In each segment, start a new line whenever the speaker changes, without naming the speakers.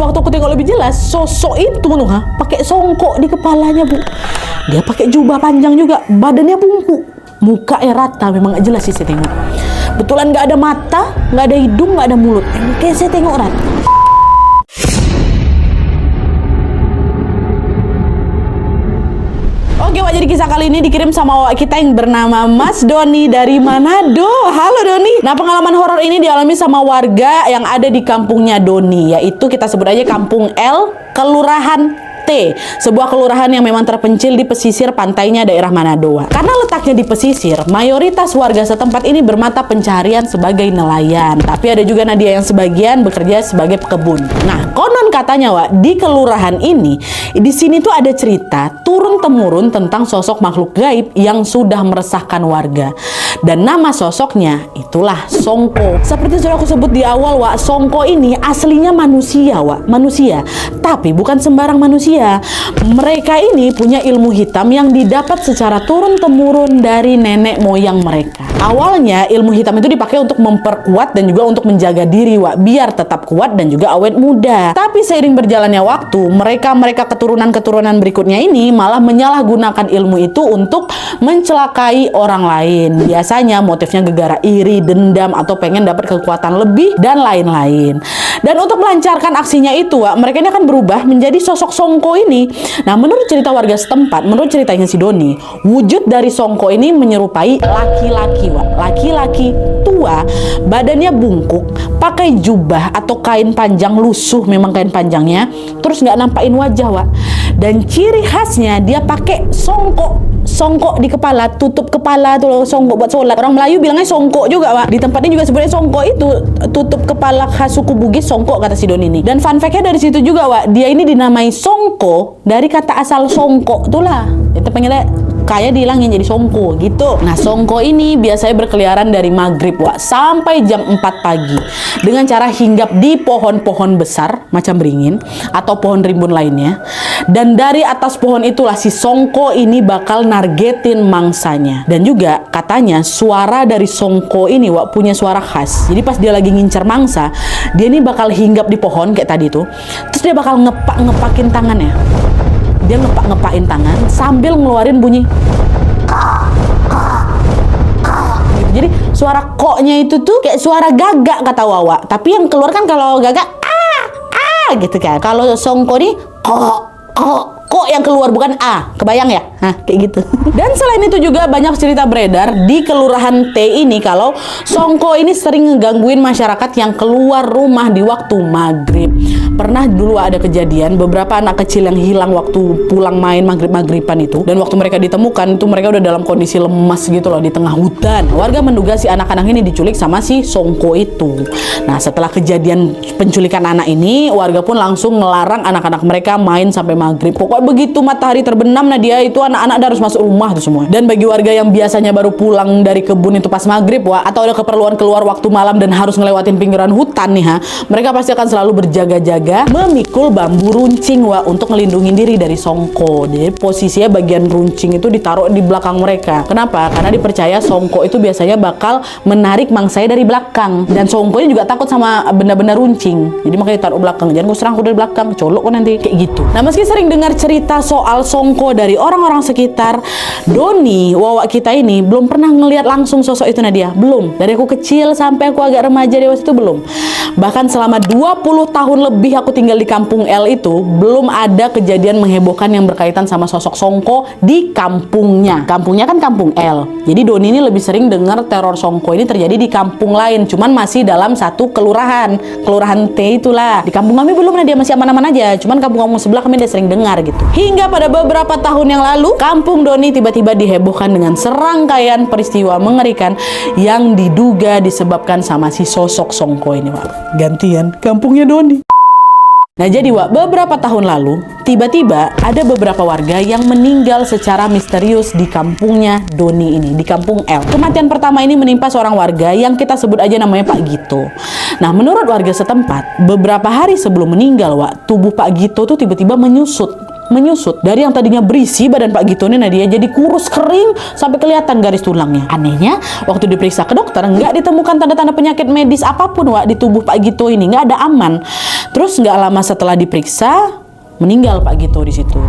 waktu aku tengok lebih jelas, sosok itu tuh pakai songkok di kepalanya, Bu. Dia pakai jubah panjang juga, badannya bungkuk, mukanya rata, memang gak jelas sih saya tengok. Betulan gak ada mata, gak ada hidung, gak ada mulut. Kayak saya tengok rata. Oke, Wak, jadi kisah kali ini dikirim sama Wak kita yang bernama Mas Doni dari Manado. Halo Doni. Nah, pengalaman horor ini dialami sama warga yang ada di kampungnya Doni, yaitu kita sebut aja Kampung L, Kelurahan T, sebuah kelurahan yang memang terpencil di pesisir pantainya daerah Manado. Karena letaknya di pesisir, mayoritas warga setempat ini bermata pencaharian sebagai nelayan. Tapi ada juga Nadia yang sebagian bekerja sebagai pekebun. Nah, konon katanya, Wak, di kelurahan ini, di sini tuh ada cerita turun-temurun tentang sosok makhluk gaib yang sudah meresahkan warga. Dan nama sosoknya itulah Songko. Seperti sudah aku sebut di awal, Wak, Songko ini aslinya manusia, Wak, manusia. Tapi bukan sembarang manusia. Mereka ini punya ilmu hitam yang didapat secara turun-temurun dari nenek moyang mereka. Awalnya ilmu hitam itu dipakai untuk memperkuat dan juga untuk menjaga diri, Wak, biar tetap kuat dan juga awet muda. Tapi seiring berjalannya waktu, mereka keturunan-keturunan berikutnya ini malah menyalahgunakan ilmu itu untuk mencelakai orang lain. Biasanya motifnya gegara iri, dendam, atau pengen dapat kekuatan lebih dan lain-lain. Dan untuk melancarkan aksinya itu, Wak, mereka ini akan berubah menjadi sosok Songko ini. Nah, menurut cerita warga setempat, menurut ceritanya si Doni, wujud dari Songko ini menyerupai laki-laki, Wak. Laki-laki tua, badannya bungkuk, pakai jubah atau kain panjang lusuh, memang kain panjangnya, terus nggak nampakin wajah, Wak. Dan ciri khasnya dia pakai songkok di kepala, tutup kepala tuh loh, songkok buat sholat. Orang Melayu bilangnya songkok juga, Wak. Di tempatnya juga sebenarnya songkok itu tutup kepala khas suku Bugis, songkok kata si Doni ini. Dan fun fact-nya dari situ juga, Wak, dia ini dinamai Songko dari kata asal songkok itulah. Itu panggilnya kayak dihilangin jadi Songko gitu. Nah, Songko ini biasanya berkeliaran dari maghrib, Wak, sampai jam 4 pagi dengan cara hinggap di pohon-pohon besar macam beringin atau pohon rimbun lainnya. Dan dari atas pohon itulah si Songko ini bakal nargetin mangsanya. Dan juga katanya suara dari Songko ini, Wak, punya suara khas. Jadi pas dia lagi ngincer mangsa, dia ini bakal hinggap di pohon kayak tadi tuh. Terus dia bakal ngepakin tangannya. Dia ngepakin tangan sambil ngeluarin bunyi gitu. Jadi suara koknya itu tuh kayak suara gagak kata Wawa. Tapi yang keluar kan kalau gagak gitu kan. Kalau Songko nih kok yang keluar bukan kebayang ya? Nah, kayak gitu. Dan selain itu juga banyak cerita beredar di kelurahan T ini kalau Songko ini sering ngegangguin masyarakat yang keluar rumah di waktu maghrib. Pernah dulu ada kejadian beberapa anak kecil yang hilang waktu pulang main maghrib-maghriban itu. Dan waktu mereka ditemukan itu mereka udah dalam kondisi lemas gitu loh di tengah hutan. Warga menduga si anak-anak ini diculik sama si Songko itu. Nah, setelah kejadian penculikan anak ini, warga pun langsung ngelarang anak-anak mereka main sampai maghrib. Pokoknya begitu matahari terbenam, nah dia itu anak-anak harus masuk rumah tuh semua. Dan bagi warga yang biasanya baru pulang dari kebun itu pas maghrib, Wak, atau ada keperluan keluar waktu malam dan harus ngelewatin pinggiran hutan nih, mereka pasti akan selalu berjaga-jaga memikul bambu runcing, Wak, untuk ngelindungin diri dari Songko. Jadi posisinya bagian runcing itu ditaruh di belakang mereka. Kenapa? Karena dipercaya Songko itu biasanya bakal menarik mangsanya dari belakang. Dan Songko ini juga takut sama benda-benda runcing. Jadi makanya ditaruh belakang. Jangan gue serang aku dari belakang, colok kok nanti. Kayak gitu. Nah, meski sering dengar cerita soal Songko dari orang-orang sekitar, Doni, Wawa kita ini belum pernah ngelihat langsung sosok itu, Nadia. Belum. Dari aku kecil sampai aku agak remaja dewasa itu belum. Bahkan selama 20 tahun lebih aku tinggal di kampung L itu, belum ada kejadian menghebohkan yang berkaitan sama sosok Songko di kampungnya. Kampungnya kan kampung L. Jadi Doni ini lebih sering dengar teror Songko ini terjadi di kampung lain, cuman masih dalam satu kelurahan T itulah. Di kampung kami belum, Nadia, masih aman-aman aja. Cuman kampung sebelah kami udah sering dengar gitu. Hingga pada beberapa tahun yang lalu, kampung Doni tiba-tiba dihebohkan dengan serangkaian peristiwa mengerikan yang diduga disebabkan sama si sosok Songko ini, Wak. Gantian kampungnya Doni. Nah, jadi, Wak, beberapa tahun lalu tiba-tiba ada beberapa warga yang meninggal secara misterius di kampungnya Doni ini, di kampung L. Kematian pertama ini menimpa seorang warga yang kita sebut aja namanya Pak Gito. Nah, menurut warga setempat, beberapa hari sebelum meninggal, Wak, tubuh Pak Gito tuh tiba-tiba menyusut menyusut. Dari yang tadinya berisi badan Pak Gito ini Nadia jadi kurus kering sampai kelihatan garis tulangnya. Anehnya, waktu diperiksa ke dokter nggak ditemukan tanda-tanda penyakit medis apapun Wak di tubuh Pak Gito ini, nggak ada, aman. Terus nggak lama setelah diperiksa, meninggal Pak Gito di situ.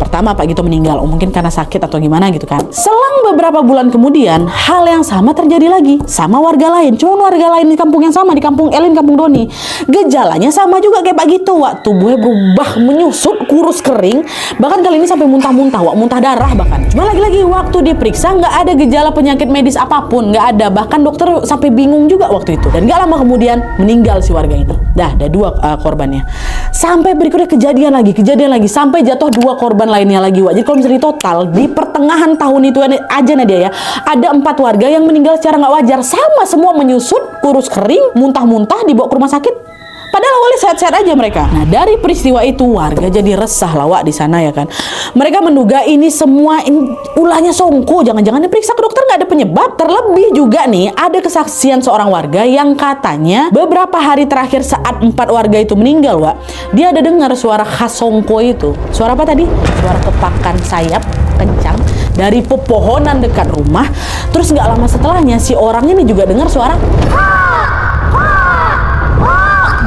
Pertama Pak Gito meninggal, mungkin karena sakit atau gimana gitu kan. Selang beberapa bulan kemudian, hal yang sama terjadi lagi sama warga lain. Cuma warga lain di kampung yang sama, di kampung Elin, kampung Doni. Gejalanya sama juga kayak Pak Gito, Wak. Tubuhnya berubah menyusut, kurus kering, bahkan kali ini sampai muntah-muntah, Wak, muntah darah bahkan. Cuma lagi-lagi waktu diperiksa nggak ada gejala penyakit medis apapun, nggak ada. Bahkan dokter sampai bingung juga waktu itu. Dan nggak lama kemudian meninggal si warga ini. Ada 2 korbannya. Sampai berikutnya kejadian lagi sampai jatuh 2 korban lainnya lagi, Wak. Jadi kalau misalnya di total di pertengahan tahun itu aja Nadia ya, ada 4 warga yang meninggal secara nggak wajar, sama semua menyusut, kurus kering, muntah-muntah, dibawa ke rumah sakit. Padahal awalnya sehat-sehat aja mereka. Nah, dari peristiwa itu warga jadi resah lah, Wak, di sana ya kan. Mereka menduga ini semua ulahnya Songko. Jangan-jangan diperiksa ke dokter nggak ada penyebab. Terlebih juga nih, ada kesaksian seorang warga yang katanya beberapa hari terakhir saat 4 warga itu meninggal, Wak, dia ada dengar suara khas Songko itu. Suara apa tadi? Suara kepakan sayap kencang dari pepohonan dekat rumah. Terus nggak lama setelahnya si orang ini juga dengar suara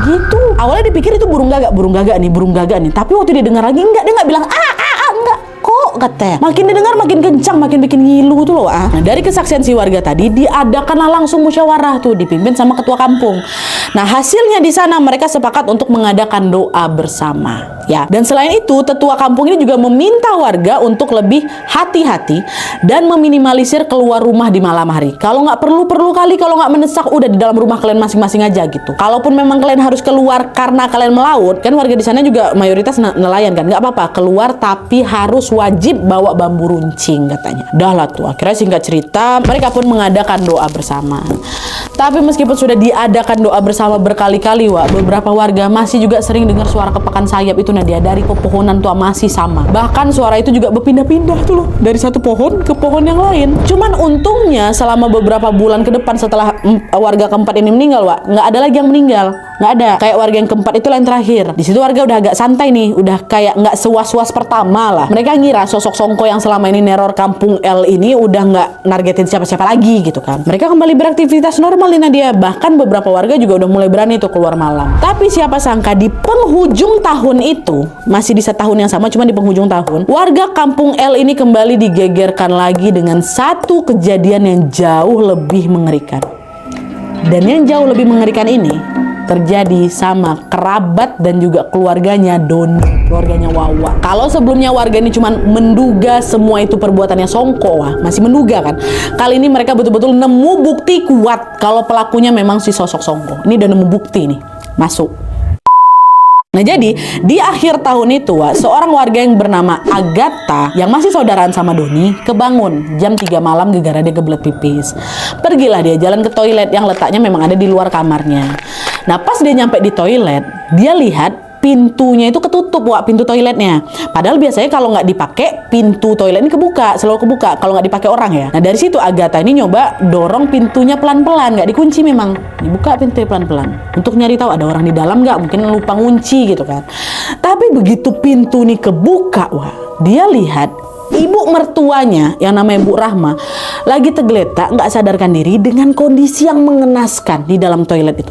gitu. Awalnya dipikir itu burung gagak nih. Tapi waktu dia dengar lagi, enggak, dia nggak bilang enggak kok, katanya. Makin didengar makin kencang, makin bikin ngilu tuh loh. Nah, dari kesaksian si warga tadi diadakanlah langsung musyawarah tuh, dipimpin sama ketua kampung. Nah, hasilnya di sana mereka sepakat untuk mengadakan doa bersama, ya. Dan selain itu, tetua kampung ini juga meminta warga untuk lebih hati-hati dan meminimalisir keluar rumah di malam hari. Kalau nggak perlu kali, kalau nggak mendesak, udah di dalam rumah kalian masing-masing aja gitu. Kalaupun memang kalian harus keluar karena kalian melaut, kan warga di sana juga mayoritas nelayan kan, nggak apa-apa keluar, tapi harus wajib bawa bambu runcing katanya. Dah lah tuh, akhirnya singkat cerita mereka pun mengadakan doa bersama. Tapi meskipun sudah diadakan doa bersama berkali-kali, Wak, beberapa warga masih juga sering dengar suara kepakan sayap itu Nadia dari pepohonan tua, masih sama. Bahkan suara itu juga berpindah-pindah tuh loh, dari satu pohon ke pohon yang lain. Cuman untungnya selama beberapa bulan ke depan setelah warga keempat ini meninggal, Wak, nggak ada lagi yang meninggal. Nggak ada. Kayak warga yang keempat itu yang terakhir. Di situ warga udah agak santai nih, udah kayak nggak sewas-was pertama lah. Mereka ngira sosok Songko yang selama ini neror kampung L ini udah nggak nargetin siapa-siapa lagi gitu kan. Mereka kembali beraktivitas normal nih Nadia. Bahkan beberapa warga juga udah mulai berani tuh keluar malam. Tapi siapa sangka di penghujung tahun itu, masih di setahun yang sama, cuma di penghujung tahun, warga kampung L ini kembali digegerkan lagi dengan satu kejadian yang jauh lebih mengerikan. Dan yang jauh lebih mengerikan ini terjadi sama kerabat dan juga keluarganya Doni, keluarganya Wawa. Kalau sebelumnya warga ini cuma menduga semua itu perbuatannya Songko, Wah, masih menduga kan. Kali ini mereka betul-betul nemu bukti kuat kalau pelakunya memang si sosok Songko. Ini udah nemu bukti nih, masuk. Nah, jadi di akhir tahun itu, Wak, seorang warga yang bernama Agatha yang masih saudaraan sama Doni kebangun jam 3 malam gara-gara dia kebelet pipis. Pergilah dia jalan ke toilet yang letaknya memang ada di luar kamarnya. Nah, pas dia nyampe di toilet, dia lihat pintunya itu ketutup, Wak, pintu toiletnya. Padahal biasanya kalau nggak dipakai, pintu toilet ini kebuka, selalu kebuka kalau nggak dipakai orang ya. Nah, dari situ Agatha ini nyoba dorong pintunya pelan-pelan, nggak dikunci memang. Dibuka pintunya pelan-pelan untuk nyari tahu ada orang di dalam nggak, mungkin lupa ngunci gitu kan. Tapi begitu pintu ini kebuka, Wak, dia lihat ibu mertuanya yang namanya Bu Rahma lagi tergeletak nggak sadarkan diri dengan kondisi yang mengenaskan di dalam toilet itu.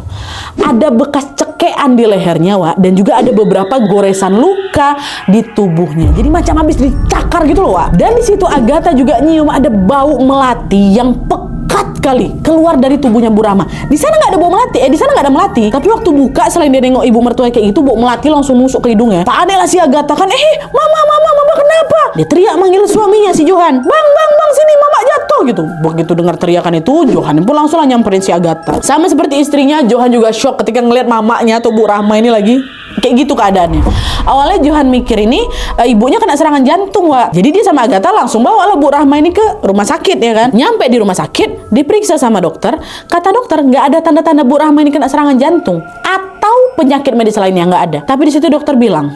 Ada bekas cekean di lehernya, Wak, dan juga ada beberapa goresan luka di tubuhnya. Jadi macam habis dicakar gitu loh, Wak. Dan di situ Agatha juga nyium ada bau melati yang pekat kali keluar dari tubuhnya Bu Rahma. Di sana nggak ada bau melati, di sana nggak ada melati. Tapi waktu buka, selain dia nengok ibu mertua kayak gitu, bau melati langsung nusuk ke hidungnya. Tak ada lah si Agatha kan, mama kenapa? Dia teriak manggil suaminya si Johan. Bang, sini mama jatuh gitu. Begitu dengar teriakan itu, Johan pun langsung nyamperin si Agatha. Sama seperti istrinya, Johan juga shock ketika ngeliat mamanya atau Bu Rahma ini lagi kayak gitu keadaannya. Awalnya Johan mikir ini ibunya kena serangan jantung, Wak. Jadi dia sama Agatha langsung bawa lah Bu Rahma ini ke rumah sakit ya kan. Nyampe di rumah sakit, diperiksa sama dokter. Kata dokter nggak ada tanda-tanda Bu Rahma ini kena serangan jantung atau penyakit medis lainnya, nggak ada. Tapi di situ dokter bilang,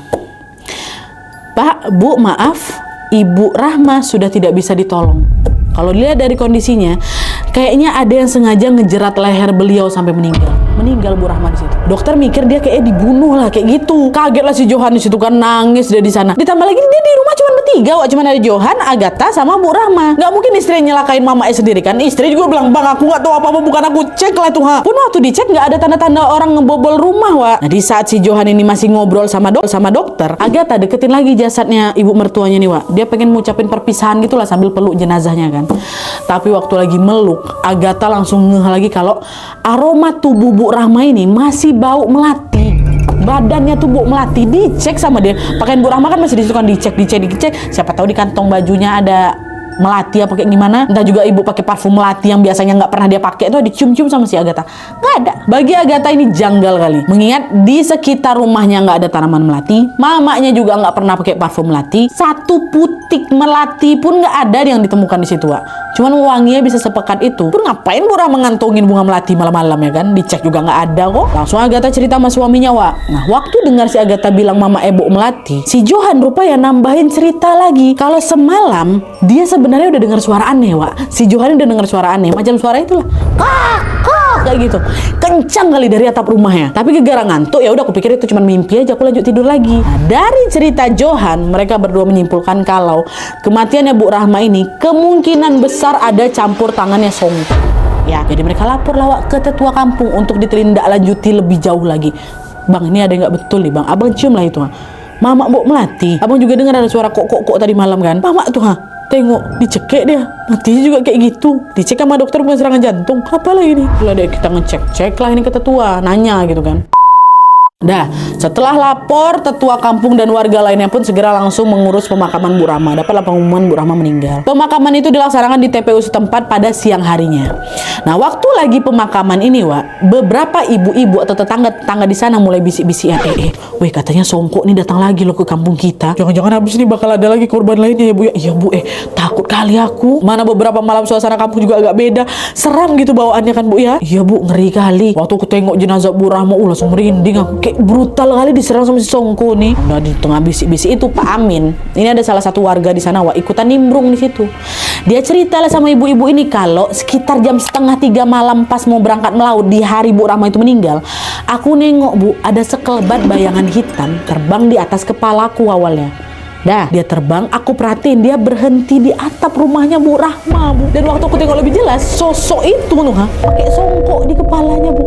Pak, Bu, maaf, Ibu Rahma sudah tidak bisa ditolong. Kalau dilihat dari kondisinya, kayaknya ada yang sengaja ngejerat leher beliau sampai meninggal. meninggal Bu Rahma di situ. Dokter mikir dia kayak dibunuh lah kayak gitu. Kaget lah si Johan di situ kan, nangis dia di sana. Ditambah lagi dia di rumah cuma bertiga, Wak. Cuma ada Johan, Agatha sama Bu Rahma. Nggak mungkin istrinya nyelakain mamanya sendiri kan. Istri juga bilang, "Bang, aku nggak tahu apa-apa, bukan aku." Cek lah tuh, ha. Pun waktu dicek nggak ada tanda-tanda orang ngebobol rumah, Wak. Nah, di saat si Johan ini masih ngobrol sama dokter, Agatha deketin lagi jasadnya ibu mertuanya nih, Wak. Dia pengen ngucapin perpisahan gitulah sambil peluk jenazahnya kan. Tapi waktu lagi meluk, Agatha langsung ngeh lagi kalau aroma tubuh Bu Rahma ini masih bau melati. Badannya tuh bau melati. Dicek sama dia. Pakaian Bu Rahma kan masih disuka dicek. Siapa tahu di kantong bajunya ada melati apa kayak gimana. Entah juga ibu pakai parfum melati yang biasanya nggak pernah dia pakai, itu dicium-cium sama si Agatha. Nggak ada. Bagi Agatha ini janggal kali. Mengingat di sekitar rumahnya nggak ada tanaman melati, mamanya juga nggak pernah pakai parfum melati, satu putik melati pun nggak ada yang ditemukan di situ, Wak. Cuman wanginya bisa sepekat itu. Pun ngapain Bu Rahma ngantongin bunga melati malam-malam ya kan? Dicek juga nggak ada kok. Langsung Agatha cerita sama suaminya, Wak. Nah, waktu dengar si Agatha bilang mama Ebo melati, si Johan rupanya nambahin cerita lagi kalau semalam dia sebenarnya udah dengar suara aneh, Wak. Si Johan udah dengar suara aneh, macam suara itulah, kayak gitu, kencang kali dari atap rumahnya. Tapi gara-gara ngantuk, ya udah aku pikir itu cuma mimpi aja, aku lanjut tidur lagi. Nah, dari cerita Johan, mereka berdua menyimpulkan kalau kematiannya Bu Rahma ini kemungkinan besar ada campur tangannya Songko. Ya, jadi mereka lapor lah, Wak, ke tetua kampung untuk ditindaklanjuti lebih jauh lagi. Bang, ini ada nggak betul nih, Bang? Abang cium lah itu, ha. Mama Bu melati. Abang juga dengar ada suara kok tadi malam kan? Mama tuh, ha. Tengok, dicekek dia, matinya juga kayak gitu. Dicek sama dokter bukan serangan jantung. Apa lagi nih? Lah deh kita ngecek lah ini ke tetua, nanya gitu kan. Dah, setelah lapor, tetua kampung dan warga lainnya pun segera langsung mengurus pemakaman Bu Rahma. Dapatlah pengumuman Bu Rahma meninggal. Pemakaman itu dilaksanakan di TPU setempat pada siang harinya. Nah, waktu lagi pemakaman ini, Wak, beberapa ibu-ibu atau tetangga-tetangga di sana mulai bisik-bisikan, weh, katanya Songko nih datang lagi loh ke kampung kita. Jangan-jangan habis ini bakal ada lagi korban lainnya ya, Bu ya. Iya, Bu, takut kali aku. Mana beberapa malam suasana kampung juga agak beda. Seram gitu bawaannya kan, Bu ya. Iya, Bu, ngeri kali. Waktu aku tengok jenazah Bu Rahma, langsung merinding aku. Kayak brutal kali diserang sama si Songko nih. Nah, di tengah bisik-bisik itu Pak Amin, ini ada salah satu warga di sana, Wak, ikutan nimbrung di situ. Dia cerita lah sama ibu-ibu ini kalau sekitar jam 2:30 malam pas mau berangkat melaut di hari Bu Rahma itu meninggal, aku nengok, Bu, ada sekelebat bayangan hitam terbang di atas kepalaku awalnya. Dah, dia terbang, aku perhatiin dia berhenti di atap rumahnya Bu Rahma, Bu. Dan waktu aku tengok lebih jelas, sosok itu tuh, ha, pakai songkok di kepalanya, Bu.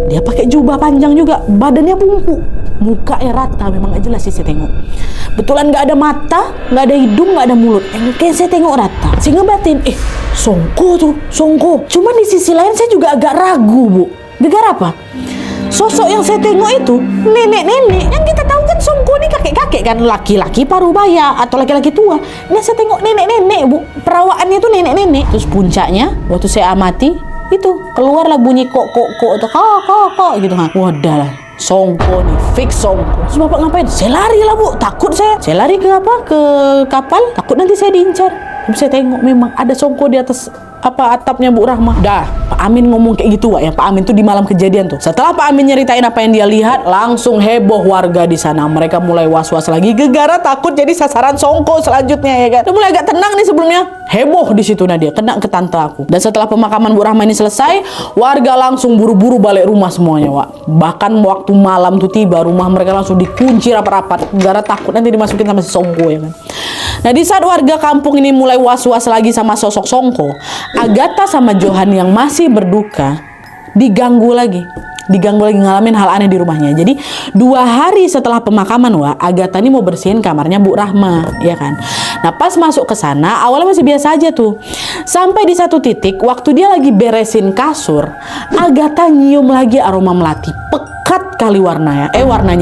Dia pakai jubah panjang juga, badannya bungkuk, mukanya rata, memang gak jelas sih saya tengok. Betulan gak ada mata, gak ada hidung, gak ada mulut. Kayak saya tengok rata. Saya ngebatin, Songko tuh, Songko. Cuman di sisi lain saya juga agak ragu, Bu. Gara apa? Sosok yang saya tengok itu nenek-nenek. Yang kita tahu kan Songko ini kakek-kakek kan, laki-laki parubaya atau laki-laki tua. Ini saya tengok nenek-nenek, Bu. Perawaannya itu nenek-nenek. Terus puncaknya waktu saya amati itu keluarlah bunyi kok atau kok gitu, ha. Wadah lah, Songko nih, fix Songko. Terus Bapak ngapain? Saya lari lah, Bu. Takut saya lari ke ke kapal. Takut nanti saya diincar. Terus saya tengok memang ada Songko di atas atapnya Bu Rahma. Dah, Pak Amin ngomong kayak gitu, Wak, ya. Pak Amin tuh di malam kejadian tuh. Setelah Pak Amin nyeritain apa yang dia lihat, langsung heboh warga di sana. Mereka mulai was-was lagi, gegara takut jadi sasaran Songko selanjutnya, ya kan. Udah mulai agak tenang nih sebelumnya. Heboh di situ Nadia, kena ke tante aku. Dan setelah pemakaman Bu Rahma ini selesai, warga langsung buru-buru balik rumah semuanya, Wak. Bahkan waktu malam tuh tiba, rumah mereka langsung dikunci rapat-rapat. Gegara takut nanti dimasukin sama si Songko, ya kan. Nah, di saat warga kampung ini mulai was-was lagi sama sosok Songko, Agatha sama Johan yang masih berduka diganggu lagi ngalamin hal aneh di rumahnya. Jadi 2 hari setelah pemakaman, Wak, Agatha ini mau bersihin kamarnya Bu Rahma, ya kan. Nah, pas masuk ke sana awalnya masih biasa aja tuh. Sampai di satu titik waktu dia lagi beresin kasur, Agatha nyium lagi aroma melati. Pekat kali warnanya,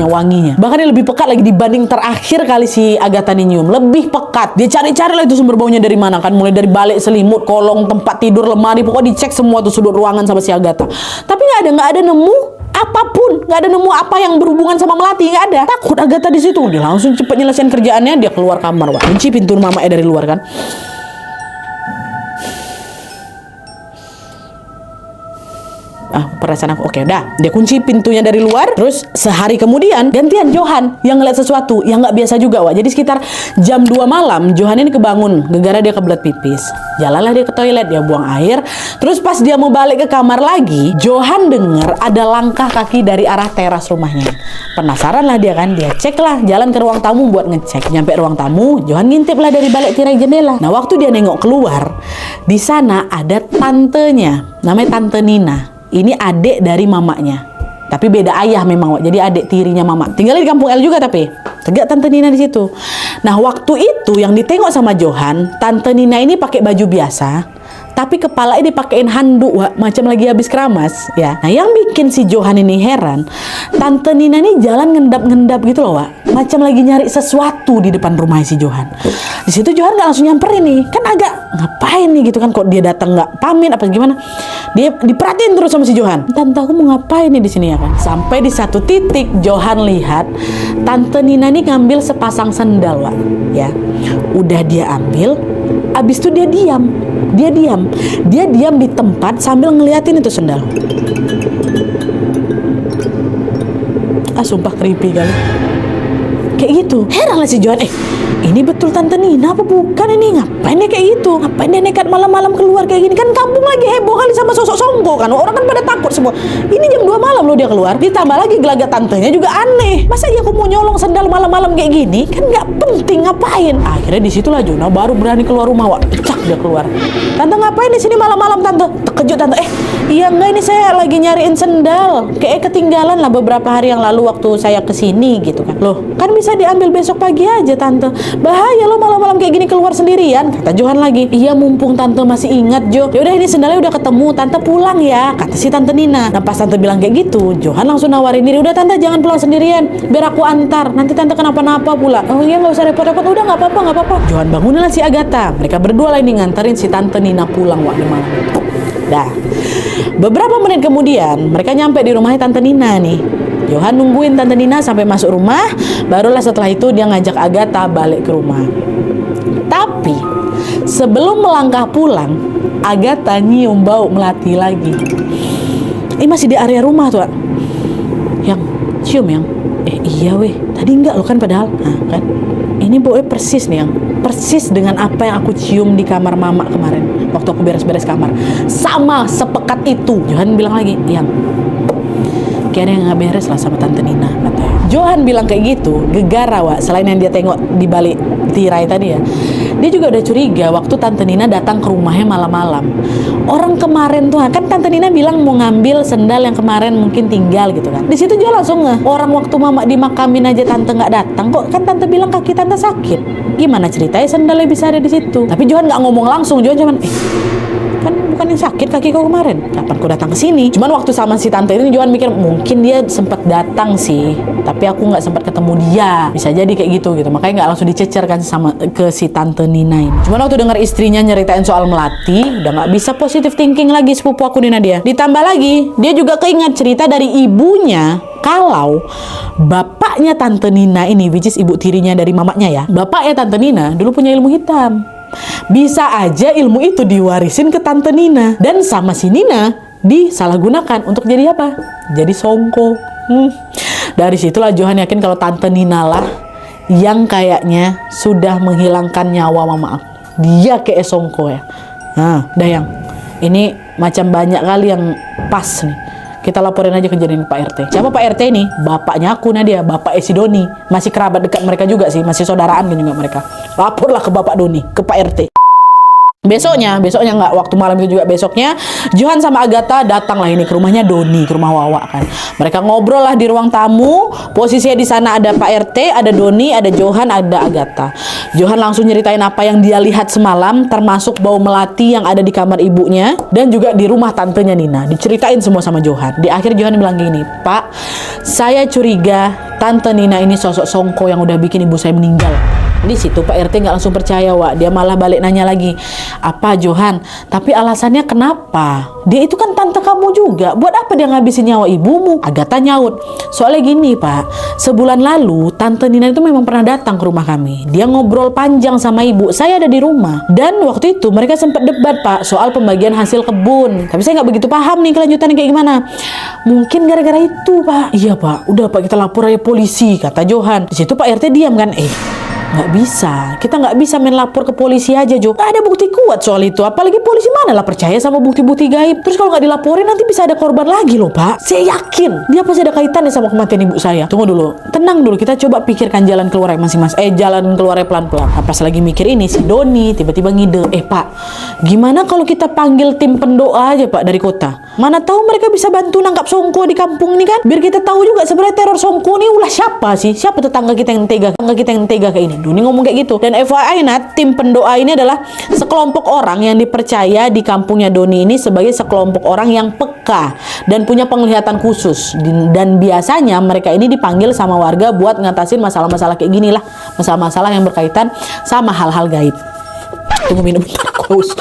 wanginya. Bahkan dia lebih pekat lagi dibanding terakhir kali si Agatha nyium. Lebih pekat. Dia cari-cari lah itu sumber baunya dari mana kan. Mulai dari balik selimut, kolong, tempat tidur, lemari. Pokoknya dicek semua tuh sudut ruangan sama si Agatha. Tapi nggak ada nemu apapun. Nggak ada nemu apa yang berhubungan sama melati. Nggak ada. Takut Agatha di situ. Dia langsung cepet nyelesain kerjaannya. Dia keluar kamar, Wak. Kunci pintu mama dari luar kan. perasaan aku. Oke, udah. Dia kunci pintunya dari luar. Terus sehari kemudian gantian Johan yang ngeliat sesuatu yang nggak biasa juga, Wak. Jadi sekitar jam 2 malam Johan ini kebangun gara-gara dia kebelet pipis. Jalanlah dia ke toilet, dia buang air. Terus pas dia mau balik ke kamar lagi, Johan dengar ada langkah kaki dari arah teras rumahnya. Penasaran lah dia kan, dia cek lah, jalan ke ruang tamu buat ngecek. Nyampe ruang tamu, Johan ngintip lah dari balik tirai jendela. Nah, waktu dia nengok keluar, di sana ada tantenya, namanya Tante Nina. Ini adik dari mamanya, tapi beda ayah memang, Wak. Jadi adik tirinya mama. Tinggal di kampung L juga tapi. Tegak Tante Nina di situ. Nah, waktu itu yang ditengok sama Johan, Tante Nina ini pakai baju biasa, tapi kepalanya dipakein handuk, Wak, macam lagi habis keramas, ya. Nah, yang bikin si Johan ini heran, Tante Nina ini jalan ngendap-ngendap gitu loh, Wak. Macam lagi nyari sesuatu di depan rumah si Johan. Di situ Johan nggak langsung nyamperin nih, kan agak ngapain nih gitu kan, kok dia datang nggak pamit apa gimana? Dia diperhatiin terus sama si Johan. Tante, aku mau ngapain nih di sini ya kan? Sampai di satu titik Johan lihat Tante Nina ini ngambil sepasang sendal, Wak, ya. Udah dia ambil, abis itu dia diam. Dia diam di tempat sambil ngeliatin itu sendal. Sumpah creepy kali. Kayak gitu. Heran lah si Johan, ini betul Tante Nina apa bukan ini? Ngapain dia kayak gitu? Ngapain dia nekat malam-malam keluar kayak gini? Kan kampung lagi heboh kali sama sosok Songko kan. Orang kan pada takut semua. Ini jam 2 malam loh dia keluar. Ditambah lagi gelagat tantenya juga aneh. Masa iya aku mau nyolong sendal malam-malam kayak gini? Kan nggak penting, ngapain? Akhirnya disitulah Jona baru berani keluar rumah, Wak. Cak dia keluar. Tante, ngapain di sini malam-malam, Tante? Terkejut Tante. Iya enggak, ini saya lagi nyariin sendal. Kayak ketinggalan lah beberapa hari yang lalu waktu saya kesini gitu kan. Loh, kan bisa diambil besok pagi aja, Tante. Bahaya lo malam-malam kayak gini keluar sendirian, kata Johan lagi. Iya, mumpung Tante masih ingat, Jo. Ya udah, ini sendalnya udah ketemu, Tante pulang ya, kata si Tante Nina. Nah, pas Tante bilang kayak gitu, Johan langsung nawarin diri, udah Tante jangan pulang sendirian, biar aku antar. Nanti Tante kenapa-napa pula. Oh iya, nggak usah repot-repot, udah nggak apa-apa. Johan bangunin lah si Agatha. Mereka berdua lah ini nganterin si Tante Nina pulang, Wak, di malam itu. Dah. Beberapa menit kemudian, mereka nyampe di rumahnya Tante Nina nih. Johan nungguin Tante Nina sampai masuk rumah, barulah setelah itu dia ngajak Agatha balik ke rumah. Tapi sebelum melangkah pulang, Agatha nyium bau melati lagi. Ini masih di area rumah tuh, yang cium yang iya weh, tadi enggak loh kan padahal. Nah, kan ini baunya persis nih, yang persis dengan apa yang aku cium di kamar mama kemarin waktu aku beres-beres kamar. Sama sepekat itu. Johan bilang lagi, yang kayak ada yang nggak beres lah sama Tante Nina, katanya. Johan bilang kayak gitu, gegara, Wak. Selain yang dia tengok di balik tirai tadi ya, dia juga udah curiga waktu Tante Nina datang ke rumahnya malam-malam. Orang kemarin tuh kan Tante Nina bilang mau ngambil sendal yang kemarin mungkin tinggal gitu kan. Di situ Johan langsung ngeh, orang waktu mama dimakamin aja Tante nggak datang, kok kan Tante bilang kaki Tante sakit. Gimana ceritanya sendalnya bisa ada di situ? Tapi Johan nggak ngomong langsung, Johan cuman kan bukan yang sakit kaki kau kemarin, kapan kau datang ke sini? Cuman waktu sama si Tante ini Johan mikir mungkin dia sempat datang sih, tapi aku nggak sempat ketemu dia, bisa jadi kayak gitu, makanya nggak langsung dicecer kan sama ke si Tante Nina ini. Cuman waktu dengar istrinya nyeritain soal melati, udah nggak bisa positive thinking lagi sepupu aku Nina dia. Ditambah lagi dia juga keingat cerita dari ibunya, kalau bapaknya Tante Nina ini, which is ibu tirinya dari mamanya ya, bapaknya Tante Nina dulu punya ilmu hitam. Bisa aja ilmu itu diwarisin ke Tante Nina, dan sama si Nina disalahgunakan untuk jadi apa? Jadi Songko. Dari situlah Johan yakin kalau Tante Nina lah yang kayaknya sudah menghilangkan nyawa mama aku. Dia kayak Songko ya. Nah, dah yang ini macam banyak kali yang pas nih. Kita laporin aja kejadian Pak RT. Siapa Pak RT ini? Bapaknya aku Nadia, Bapak Esi Doni. Masih kerabat dekat mereka juga sih, masih saudaraan kan juga mereka. Laporlah ke Bapak Doni, ke Pak RT. Besoknya nggak, waktu malam itu juga besoknya, Johan sama Agatha datang lah ini ke rumahnya Doni, ke rumah Wawa kan. Mereka ngobrol lah di ruang tamu. Posisinya di sana ada Pak RT, ada Doni, ada Johan, ada Agatha. Johan langsung nyeritain apa yang dia lihat semalam, termasuk bau melati yang ada di kamar ibunya dan juga di rumah tantenya Nina. Diceritain semua sama Johan. Di akhir Johan bilang gini, Pak, saya curiga Tante Nina ini sosok Songko yang udah bikin ibu saya meninggal. Di situ Pak RT nggak langsung percaya, Wak. Dia malah balik nanya lagi, apa Johan? Tapi alasannya kenapa? Dia itu kan tante kamu juga. Buat apa dia ngabisin nyawa ibumu? Agatha nyaut, soalnya gini Pak, sebulan lalu Tante Nina itu memang pernah datang ke rumah kami. Dia ngobrol panjang sama ibu. Saya ada di rumah. Dan waktu itu mereka sempat debat Pak soal pembagian hasil kebun. Tapi saya nggak begitu paham nih kelanjutannya kayak gimana. Mungkin gara-gara itu Pak. Iya Pak, udah Pak kita lapor aja polisi, kata Johan. Di situ Pak RT diam kan. Nggak bisa, kita nggak bisa main lapor ke polisi aja Jo. Nggak ada bukti kuat soal itu. Apalagi polisi mana lah percaya sama bukti-bukti gaib. Terus kalau nggak dilaporin nanti bisa ada korban lagi loh Pak. Saya yakin dia pasti ada kaitannya sama kematian ibu saya. Tunggu dulu, tenang dulu, kita coba pikirkan jalan keluar masing-masing. Jalan keluarnya pelan-pelan. Pas lagi mikir ini, si Doni tiba-tiba ngide, Pak, gimana kalau kita panggil tim pendoa aja Pak dari kota? Mana tahu mereka bisa bantu nangkap Songko di kampung ini kan? Biar kita tahu juga sebenarnya teror Songko ini ulah siapa sih? Siapa tetangga kita yang tega kayak ini? Doni ngomong kayak gitu. Dan FYI tim pendoa ini adalah sekelompok orang yang dipercaya di kampungnya Doni ini sebagai sekelompok orang yang peka dan punya penglihatan khusus. Dan biasanya mereka ini dipanggil sama warga buat ngatasin masalah-masalah kayak gini lah. Masalah-masalah yang berkaitan sama hal-hal gaib. Tunggu minum bentar, aku haus.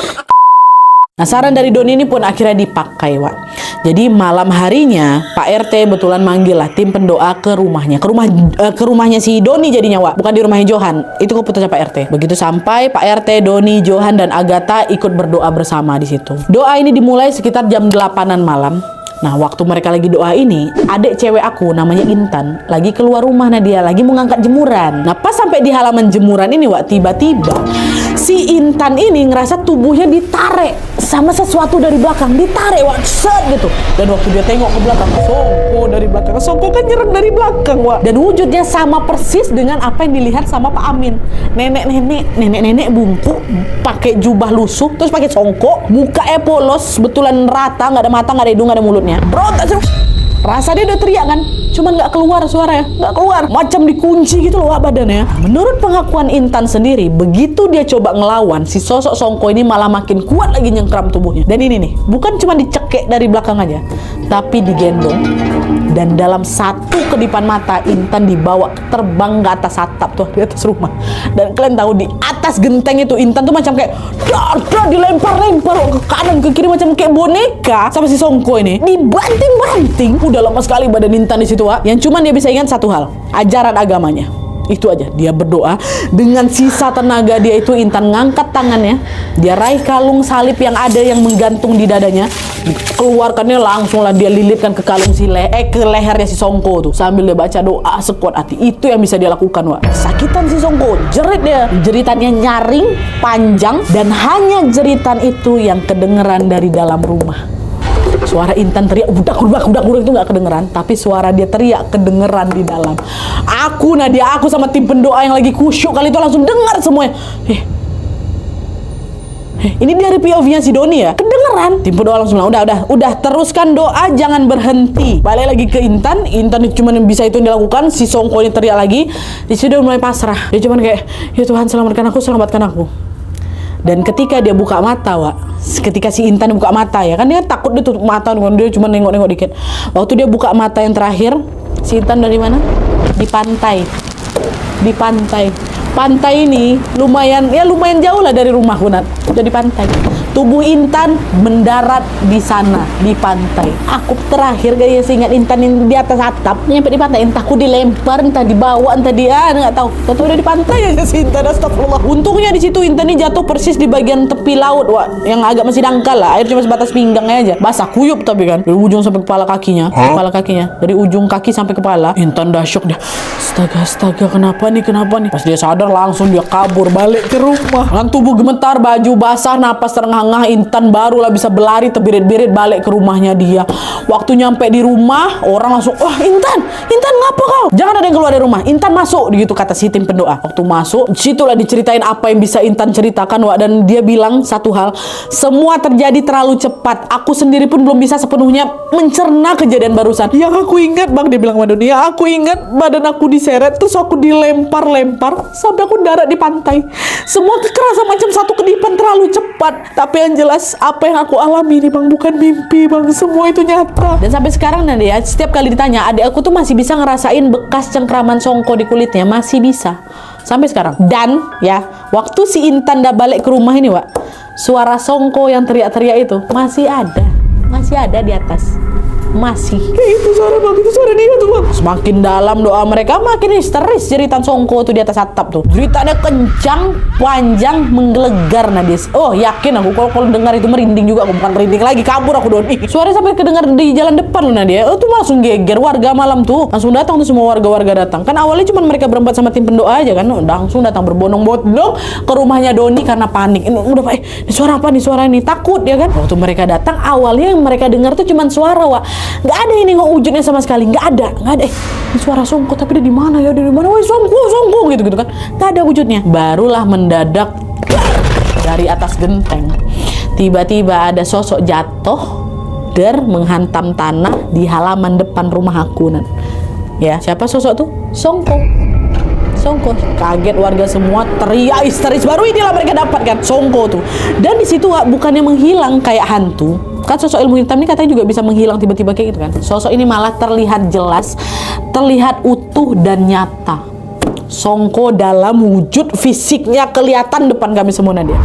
Nah, saran dari Doni ini pun akhirnya dipakai, Wak. Jadi malam harinya Pak RT betulan manggil lah tim pendoa ke rumahnya, ke rumahnya si Doni jadinya, Wak, bukan di rumahnya Johan. Itu keputusan Pak RT. Begitu sampai Pak RT, Doni, Johan dan Agatha ikut berdoa bersama di situ. Doa ini dimulai sekitar jam 8-an malam. Nah, waktu mereka lagi doa ini, adik cewek aku namanya Intan lagi keluar rumah. Dia lagi mau ngangkat jemuran. Nah, pas sampai di halaman jemuran ini, Wak, tiba-tiba si Intan ini ngerasa tubuhnya ditarik sama sesuatu dari belakang. Ditarik, Wak, set gitu. Dan waktu dia tengok ke belakang, Songko dari belakang. Songko kan nyerang dari belakang, Wak. Dan wujudnya sama persis dengan apa yang dilihat sama Pak Amin. Nenek-nenek bungkuk, pakai jubah lusuh, terus pakai songkok, mukanya polos, betulan rata, nggak ada mata, nggak ada hidung, nggak ada mulutnya. Berontak sih. Rasa dia udah teriak kan, cuman nggak keluar suaranya, nggak keluar, macam dikunci gitu loh badannya. Menurut pengakuan Intan sendiri, begitu dia coba ngelawan, si sosok Songko ini malah makin kuat lagi nyengkram tubuhnya. Dan ini nih, bukan cuma dicekek dari belakang aja, tapi digendong. Dan dalam satu kedipan mata, Intan dibawa terbang ke atas atap tuh, di atas rumah. Dan kalian tahu di atas genteng itu Intan tuh macam kayak dilempar-lempar ke kanan ke kiri macam kayak boneka sama si Songko ini. Dibanting-banting. Udah lama sekali badan Intan di situ, Wak. Yang cuman dia bisa ingat satu hal, ajaran agamanya. Itu aja, dia berdoa. Dengan sisa tenaga dia itu, Intan ngangkat tangannya, dia raih kalung salib yang ada yang menggantung di dadanya, keluarkannya langsung lah dia lilitkan ke kalung ke lehernya si Songko tuh, sambil dia baca doa sekuat hati. Itu yang bisa dia lakukan, Wak. Sakitan si Songko, jerit dia. Jeritannya nyaring, panjang, dan hanya jeritan itu yang kedengeran dari dalam rumah. Suara Intan teriak budak itu nggak kedengeran, tapi suara dia teriak kedengeran di dalam. Aku sama tim pendoa yang lagi kusyuk kali itu langsung dengar semuanya. Ini dari POV-nya si Doni ya, kedengeran. Tim pendoa langsung bilang, udah teruskan doa, jangan berhenti. Balik lagi ke Intan cuma yang bisa itu yang dilakukan. Si Songko ini teriak lagi. Di situ udah mulai pasrah. Dia cuma kayak, ya Tuhan selamatkan aku. Dan ketika dia buka mata, Wak, ketika si Intan buka mata ya, kan dia takut dia tutup mata, dia cuma nengok-nengok dikit. Waktu dia buka mata yang terakhir, si Intan dari mana? Di pantai. Pantai ini lumayan jauh lah dari rumahku, Nat. Udah di pantai. Tubuh Intan mendarat di sana, di pantai. Aku terakhir gaya ingat Intan yang di atas atap, nyampe di pantai. Entah aku dilempar, entah dibawa, entah dia nggak tahu. Tapi udah di pantai aja si Intan. Astagfirullah. Untungnya di situ Intan ini jatuh persis di bagian tepi laut, Wak, yang agak masih dangkal lah. Air cuma sebatas pinggangnya aja. Basah kuyup tapi kan. Dari ujung sampai kepala kakinya. Dari ujung kaki sampai kepala. Intan dah syok dia. Astaga, kenapa nih? Pas dia sadar langsung dia kabur balik ke rumah. Dengan tubuh gemetar, baju basah, napas terengah-engah, Intan barulah bisa berlari terbirit-birit balik ke rumahnya dia. Waktu nyampe di rumah, orang langsung, wah Intan ngapa kau? Jangan ada yang keluar dari rumah. Intan masuk, gitu kata si tim pendoa. Waktu masuk, situlah diceritain apa yang bisa Intan ceritakan, Wak. Dan dia bilang satu hal, semua terjadi terlalu cepat. Aku sendiri pun belum bisa sepenuhnya mencerna kejadian barusan. Yang aku ingat, Bang, dia bilang sama Doni, ya aku ingat badan aku diseret, terus aku dilempar-lempar sampai aku darat di pantai. Semua kerasa macam satu kedipan terlalu cepat. Tapi yang jelas apa yang aku alami ini, Bang, bukan mimpi, Bang. Semua itu nyata. Dan sampai sekarang Nadia, setiap kali ditanya, adik aku tuh masih bisa ngerasain bekas cengkraman Songko di kulitnya, masih bisa. sampai sekarang. Dan ya, waktu si Intan dah balik ke rumah ini, Wak, suara Songko yang teriak-teriak itu masih ada di atas. Masih kayak itu suara Bang, itu suara dia tuh Bang. Semakin dalam doa mereka, makin histeris jeritan Songko tuh di atas atap tuh. Jeritanya kencang, panjang, menggelegar Nadis. Oh yakin aku kalau dengar itu merinding juga. Aku bukan merinding lagi, kabur aku Doni. Suaranya sampai kedengar di jalan depan loh Nadia. Oh tuh langsung geger warga malam tuh. Langsung datang tuh semua warga-warga datang. Kan awalnya cuma mereka berempat sama tim pendoa aja kan. Langsung datang berbondong-bondong ke rumahnya Doni karena panik. Udah Pak, ini suara apa nih, suara ini? Takut ya kan. Waktu mereka datang awalnya yang mereka dengar tuh cuma suara, Wak. Nggak ada ini nggak wujudnya sama sekali, nggak ada. Ini suara Songko tapi dia di mana ya, dia di mana? Woi Songko gitu kan, nggak ada wujudnya. Barulah mendadak dari atas genteng tiba-tiba ada sosok jatuh menghantam tanah di halaman depan rumah aku ya. Siapa sosok tuh? Songko. Kaget warga semua, teriak histeris. Baru inilah mereka dapatkan Songko tuh. Dan di situ bukannya menghilang kayak hantu. Kan sosok ilmu hitam ini katanya juga bisa menghilang tiba-tiba kayak gitu kan. Sosok ini malah terlihat jelas, terlihat utuh dan nyata. Songko dalam wujud fisiknya kelihatan depan kami semua Nadia.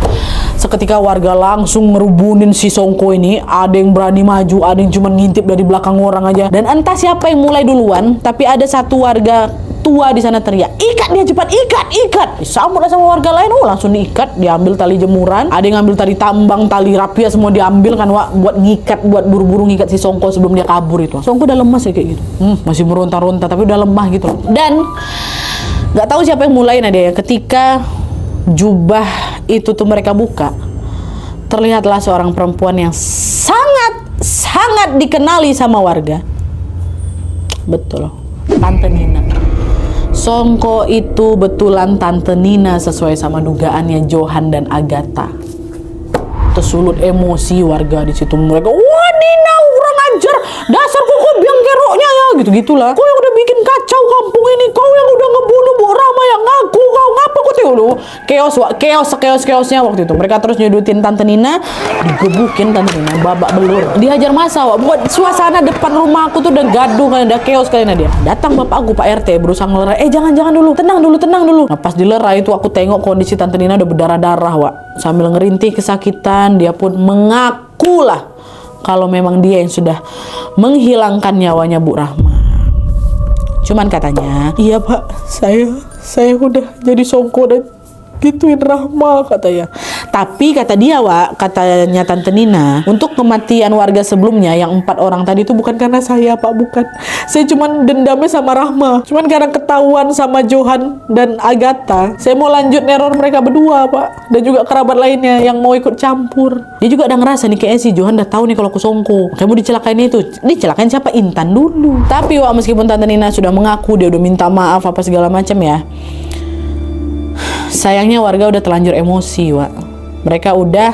Seketika warga langsung ngerubunin si Songko ini. Ada yang berani maju, ada yang cuma ngintip dari belakang orang aja. Dan entah siapa yang mulai duluan, tapi ada satu warga tua di sana teriak, ikat dia cepat, ikat. Disambutlah sama warga lain, langsung diikat, diambil tali jemuran, ada yang ngambil tali tambang, tali rapia, semua diambil kan Wak, buat ngikat, buat buru-buru ngikat si Songko sebelum dia kabur itu. Songko udah lemas ya kayak gitu, masih meronta-ronta tapi udah lemah gitu loh. Dan nggak tahu siapa yang mulai Nadia ya, ketika jubah itu tuh mereka buka, terlihatlah seorang perempuan yang sangat dikenali sama warga. Betul, Tante Nina. Songko itu betulan Tante Nina sesuai sama dugaannya Johan dan Agatha. Tersulut emosi warga di situ. Mereka, wah Nina kurang ajar, dasar kok biang keroknya ya, gitu-gitulah. Kau yang udah bikin kacau kampung ini, kau yang udah ngebunuh Bu Rama yang ngaku, kau ngapa kau tahu lu? Keosnya waktu itu. Mereka terus nyudutin Tante Nina, digebukin Tante Nina, babak belur. Dihajar masa, Wak. Buat suasana depan rumah aku tuh udah gaduh kan, udah keos kalian dia. Datang bapak aku Pak RT berusaha ngelerai, jangan dulu, tenang dulu. Nah pas dilerai itu aku tengok kondisi Tante Nina udah berdarah-darah, Wak. Sambil ngerintih kesakitan, dia pun mengakulah kalau memang dia yang sudah menghilangkan nyawanya Bu Rahma. Cuman katanya, iya Pak, saya udah jadi Songko dan gituin Rahma katanya. Tapi kata dia, Wak, katanya Tante Nina, untuk kematian warga sebelumnya yang 4 orang tadi itu bukan karena saya Pak, bukan. Saya cuman dendamnya sama Rahma. Cuman karena ketahuan sama Johan dan Agatha, saya mau lanjut neror mereka berdua Pak. Dan juga kerabat lainnya yang mau ikut campur. Dia juga udah ngerasa nih kayaknya si Johan udah tahu nih kalau aku Songko. Kamu dicelakain itu. Dicelakain siapa? Intan dulu. Tapi Wak, meskipun Tante Nina sudah mengaku, dia udah minta maaf apa segala macam ya, sayangnya warga udah terlanjur emosi, Wak. Mereka udah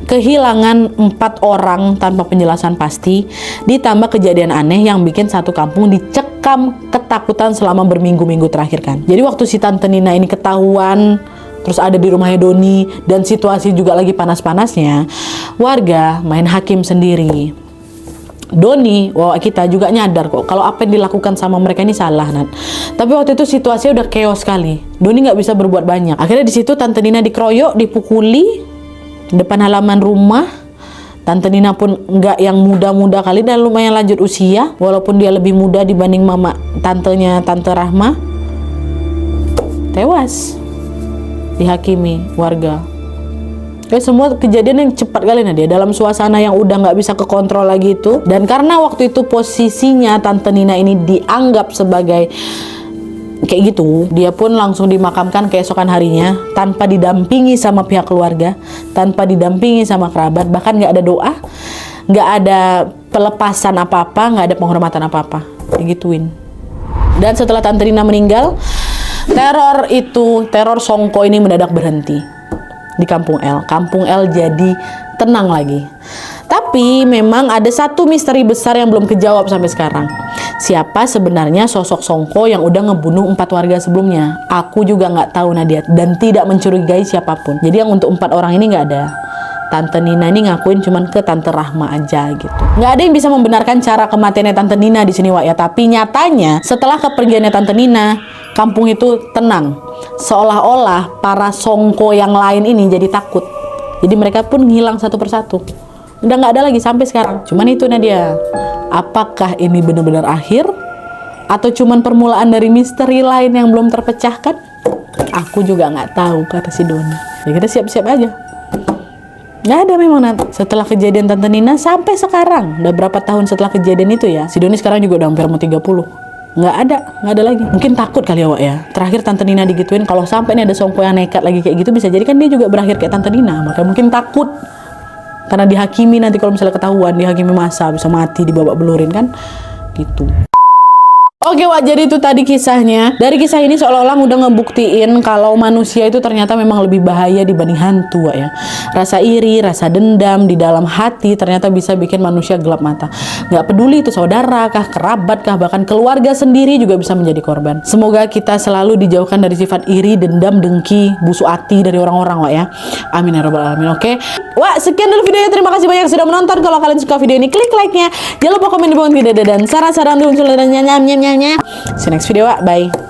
kehilangan 4 orang tanpa penjelasan pasti, ditambah kejadian aneh yang bikin satu kampung dicekam ketakutan selama berminggu-minggu terakhir kan. Jadi waktu si Tante Nina ini ketahuan, terus ada di rumahnya Doni, dan situasi juga lagi panas-panasnya, warga main hakim sendiri. Doni, kita juga nyadar kok kalau apa yang dilakukan sama mereka ini salah, Nat. Tapi waktu itu situasinya udah chaos sekali. Doni nggak bisa berbuat banyak. Akhirnya di situ Tante Nina dikeroyok, dipukuli depan halaman rumah. Tante Nina pun nggak yang muda-muda kali, dan lumayan lanjut usia, walaupun dia lebih muda dibanding mama tantenya Tante Rahma. Tewas dihakimi warga. Semua kejadian yang cepat kali dia dalam suasana yang udah nggak bisa kekontrol lagi itu. Dan karena waktu itu posisinya Tante Nina ini dianggap sebagai kayak gitu, dia pun langsung dimakamkan keesokan harinya tanpa didampingi sama pihak keluarga, tanpa didampingi sama kerabat, bahkan nggak ada doa, nggak ada pelepasan apa-apa, nggak ada penghormatan apa-apa, digituin. Dan setelah Tante Nina meninggal, teror Songko ini mendadak berhenti di Kampung L. Kampung L jadi tenang lagi. Tapi memang ada satu misteri besar yang belum kejawab sampai sekarang. Siapa sebenarnya sosok Songko yang udah ngebunuh 4 warga sebelumnya? Aku juga nggak tahu Nadia, dan tidak mencurigai siapapun. Jadi yang untuk 4 orang ini nggak ada. Tante Nina ini ngakuin cuman ke Tante Rahma aja gitu. Nggak ada yang bisa membenarkan cara kematiannya Tante Nina di sini, Wak ya. Tapi nyatanya setelah kepergiannya Tante Nina, kampung itu tenang. seolah-olah para songko yang lain ini jadi takut. Jadi mereka pun hilang satu persatu. Udah nggak ada lagi sampai sekarang. Cuman itu Nadia, apakah ini benar-benar akhir atau cuman permulaan dari misteri lain yang belum terpecahkan? Aku juga nggak tahu, kata si Doni. Ya kita siap-siap aja. Nggak ada memang nanti. Setelah kejadian Tante Nina sampai sekarang, udah berapa tahun setelah kejadian itu ya, si Doni sekarang juga udah hampir mau 30. Nggak ada lagi. Mungkin takut kali ya Wak ya. Terakhir Tante Nina digituin, kalau sampai nih ada songko yang nekat lagi kayak gitu, bisa jadi kan dia juga berakhir kayak Tante Nina. Makanya mungkin takut. Karena dihakimi nanti kalau misalnya ketahuan, dihakimi masa, bisa mati, dibabak belurin kan. Gitu. Oke Wak, jadi itu tadi kisahnya. Dari kisah ini seolah-olah udah ngebuktiin kalau manusia itu ternyata memang lebih bahaya dibanding hantu Wak ya. Rasa iri, rasa dendam di dalam hati ternyata bisa bikin manusia gelap mata. Nggak peduli itu saudara kah, kerabat kah, bahkan keluarga sendiri juga bisa menjadi korban. Semoga kita selalu dijauhkan dari sifat iri, dendam, dengki, busuk hati dari orang-orang Wak ya. Amin ya rabbal alamin. Oke Wak, sekian dulu videonya. Terima kasih banyak sudah menonton. Kalau kalian suka video ini, klik like-nya. Jangan lupa komen di bawah video dan saran-saran untuk unsur dan nyam-nyam-nyamnya. See you next video Wak. Bye.